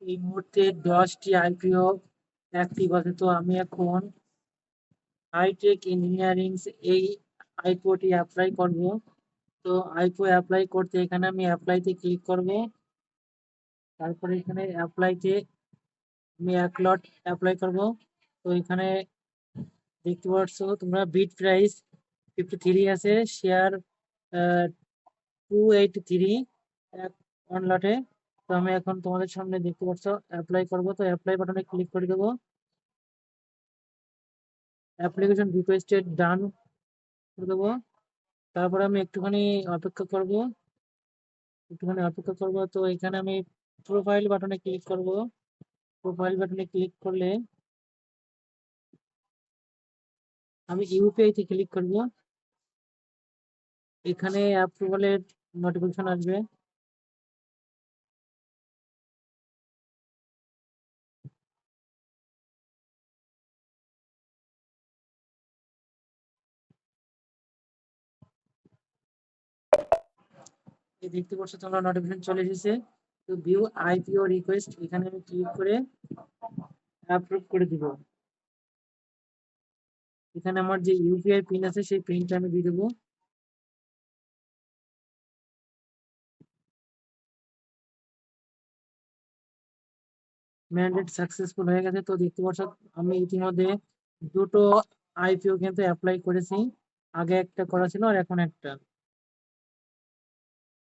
এই মুহূর্তে 10টি আইপিও অ্যাক্টিভ আছে। তো আমি এখন হাইটেক ইঞ্জিনিয়ারিং এই আইপিওটি অ্যাপ্লাই করব। তো আইপিও অ্যাপ্লাই করতে এখানে আমি অ্যাপ্লাইতে ক্লিক করব। তারপরে এখানে অ্যাপ্লাইতে আমি 1 লট অ্যাপ্লাই করব। তো এখানে দেখতে পাচ্ছ তোমরা বিড প্রাইস 53 আছে, শেয়ার 283 1 লটে। তো আমি এখন তোমাদের সামনে দেখতে পাচ্ছ অ্যাপ্লাই করব। তো অ্যাপ্লাই বাটনে ক্লিক করে দেবো। অ্যাপ্লিকেশন রিকোয়েস্টেড ডান করে দেবো। তারপরে আমি একটুখানি অপেক্ষা করব। তো এখানে আমি প্রোফাইল বাটনে ক্লিক করব। প্রোফাইল বাটনে ক্লিক করলে আমি ইউপিআই তে ক্লিক করব। এখানে অ্যাপ্রুভালের নোটিফিকেশন আসবে। এই দেখতে পাচ্ছ তোমরা নোটিফিকেশন চলে এসেছে। তো ভিউ আইপিও রিকোয়েস্ট এখানে আমি ক্লিক করে অ্যাপ্রুভ করে দিব। এখানে আমার যে ইউপিআই পিন আছে সেই পিনটা আমি দিয়ে দেবো। ম্যান্ডেট সাকসেসফুল হয়ে গেছে। তো দেখতে পাচ্ছ আমি ইতিমধ্যে দুটো আইপিও কিন্তু অ্যাপ্লাই করেছি। আগে একটা করা ছিল আর এখন একটা।